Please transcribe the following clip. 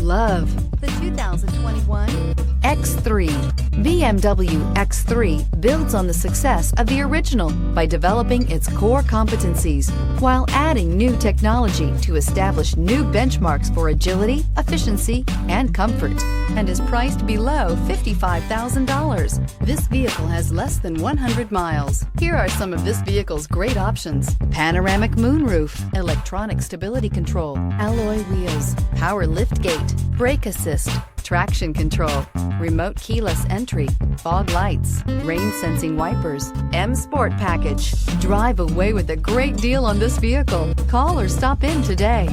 love the 2021 X3. BMW X3 builds on the success of the original by developing its core competencies while adding new technology to establish new benchmarks for agility, efficiency, and comfort, and is priced below $55,000. This vehicle has less than 100 miles. Here are some of this vehicle's great options: panoramic moonroof, electronic stability control, alloy wheels, power liftgate, brake assist, traction control, remote keyless entry, fog lights, rain sensing wipers, M Sport package. Drive away with a great deal on this vehicle. Call or stop in today.